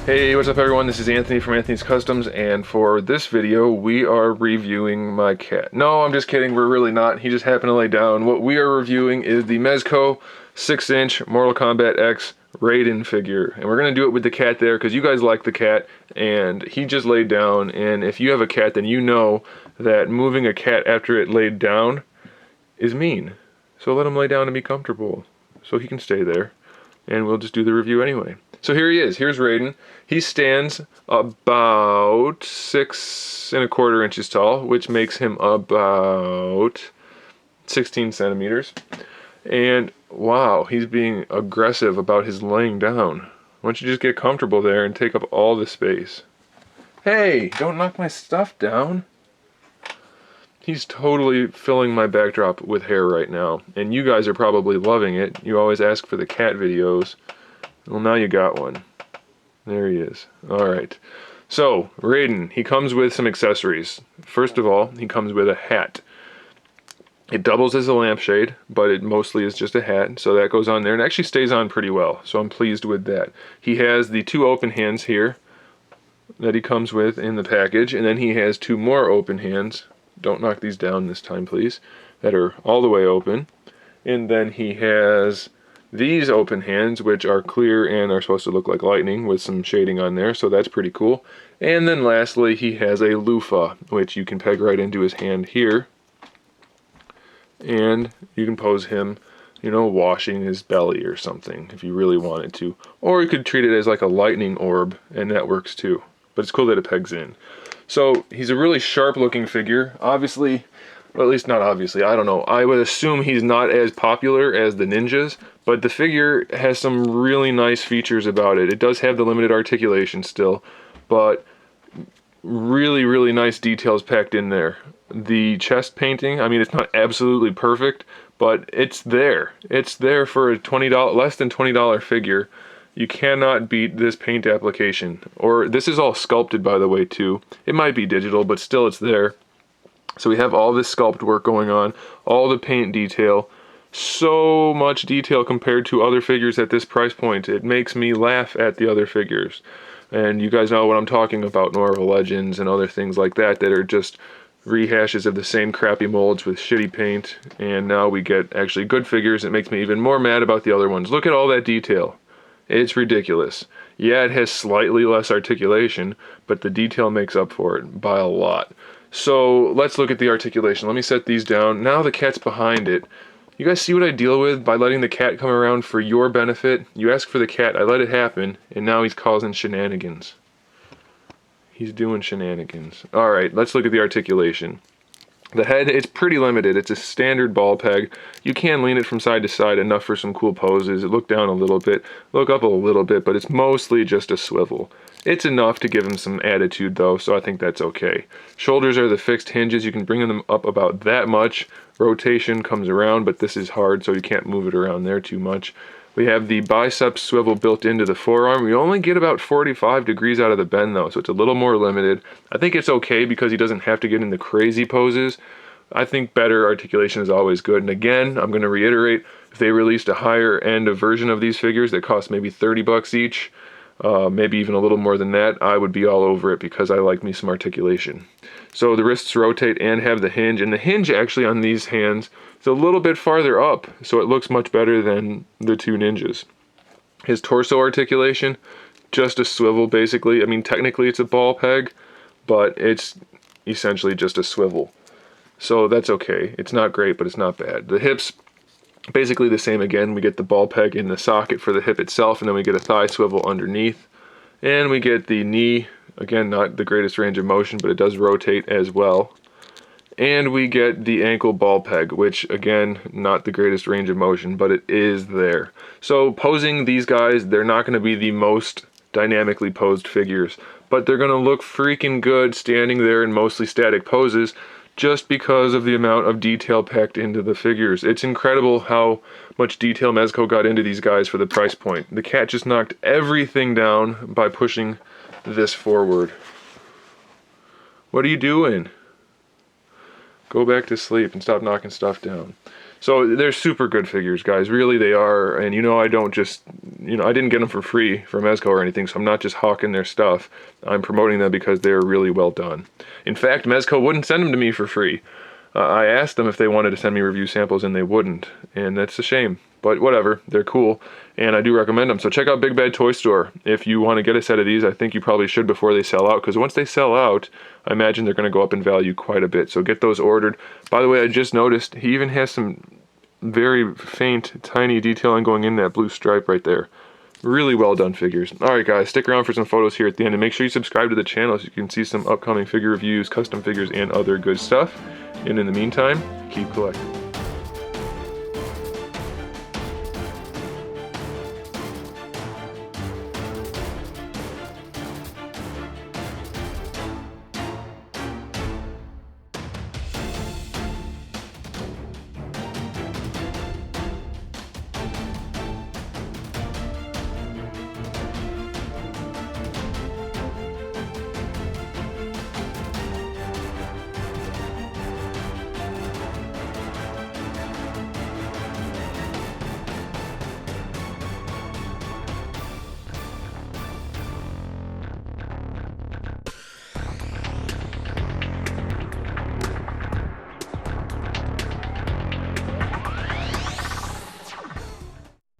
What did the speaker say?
Hey, what's up everyone? This is Anthony from Anthony's Customs, and for this video we are reviewing my cat. No, I'm just kidding, we're really not. He just happened to lay down. What we are reviewing is the Mezco 6-inch Mortal Kombat X RAIDEN figure. And we're going to do it with the cat there because you guys like the cat, and he just laid down. And if you have a cat, then you know that moving a cat after it laid down is mean. So let him lay down and be comfortable so he can stay there. And we'll just do the review anyway. So here he is. Here's RAIDEN. He stands about 6 1/4 inches tall, which makes him about 16 centimeters. And wow, he's being aggressive about his laying down. Why don't you just get comfortable there and take up all the space? Hey, don't knock my stuff down. He's totally filling my backdrop with hair right now, and you guys are probably loving it. You always ask for the cat videos. Well, now you got one. There he is. Alright. So, RAIDEN, he comes with some accessories. First of all, he comes with a hat. It doubles as a lampshade, but it mostly is just a hat, so that goes on there, and actually stays on pretty well, so I'm pleased with that. He has the 2 open hands here that he comes with in the package, and then he has 2 more open hands. Don't knock these down this time, please. That are all the way open. And then he has these open hands, which are clear and are supposed to look like lightning with some shading on there, so that's pretty cool. And then lastly, he has a loofah, which you can peg right into his hand here. And you can pose him, you know, washing his belly or something, if you really wanted to. Or you could treat it as like a lightning orb, and that works too. But it's cool that it pegs in. So, he's a really sharp looking figure. Obviously, well, at least not obviously, I don't know. I would assume he's not as popular as the ninjas, but the figure has some really nice features about it. It does have the limited articulation still, but really, really nice details packed in there. The chest painting, I mean, it's not absolutely perfect, but it's there. It's there for a less than $20 figure. You cannot beat this paint application. Or, this is all sculpted, by the way, too. It might be digital, but still it's there. So we have all this sculpt work going on, all the paint detail, so much detail compared to other figures at this price point. It makes me laugh at the other figures. And you guys know what I'm talking about, Marvel Legends and other things like that that are just rehashes of the same crappy molds with shitty paint. And now we get actually good figures. It makes me even more mad about the other ones. Look at all that detail. It's ridiculous. Yeah, it has slightly less articulation, but the detail makes up for it by a lot. So let's look at the articulation. Let me set these down. Now the cat's behind it. You guys see what I deal with by letting the cat come around for your benefit? You ask for the cat, I let it happen, and now he's causing shenanigans. He's doing shenanigans. Alright, let's look at the articulation. The head, it's pretty limited. It's a standard ball peg. You can lean it from side to side enough for some cool poses. Look down a little bit, look up a little bit, but it's mostly just a swivel. It's enough to give him some attitude though, so I think that's okay. Shoulders are the fixed hinges. You can bring them up about that much. Rotation comes around, but this is hard, so you can't move it around there too much. We have the bicep swivel built into the forearm. We only get about 45 degrees out of the bend though, so it's a little more limited. I think it's okay because he doesn't have to get into crazy poses. I think better articulation is always good. And again, I'm going to reiterate, if they released a higher end version of these figures that cost maybe 30 bucks each, maybe even a little more than that, I would be all over it because I like me some articulation. So the wrists rotate and have the hinge, and the hinge actually on these hands is a little bit farther up, so it looks much better than the 2 ninjas. His torso articulation, just a swivel basically. I mean, technically it's a ball peg, but it's essentially just a swivel. So that's okay. It's not great, but it's not bad. The hips, basically the same again. We get the ball peg in the socket for the hip itself, and then we get a thigh swivel underneath. And we get the knee, again, not the greatest range of motion, but it does rotate as well. And we get the ankle ball peg, which again, not the greatest range of motion, but it is there. So posing these guys, they're not going to be the most dynamically posed figures, but they're going to look freaking good standing there in mostly static poses, just because of the amount of detail packed into the figures. It's incredible how much detail Mezco got into these guys for the price point. The cat just knocked everything down by pushing this forward. What are you doing? Go back to sleep and stop knocking stuff down. So they're super good figures, guys. Really, they are. And you know, I don't just you know, I didn't get them for free from Mezco or anything, so I'm not just hawking their stuff. I'm promoting them because they're really well done. In fact, Mezco wouldn't send them to me for free. I asked them if they wanted to send me review samples and they wouldn't, and that's a shame. But whatever, they're cool, and I do recommend them. So check out Big Bad Toy Store. If you want to get a set of these, I think you probably should before they sell out, because once they sell out, I imagine they're going to go up in value quite a bit. So get those ordered. By the way, I just noticed he even has some very faint, tiny detailing going in that blue stripe right there. Really well done figures. Alright guys, stick around for some photos here at the end, and make sure you subscribe to the channel so you can see some upcoming figure reviews, custom figures, and other good stuff. And in the meantime, keep collecting.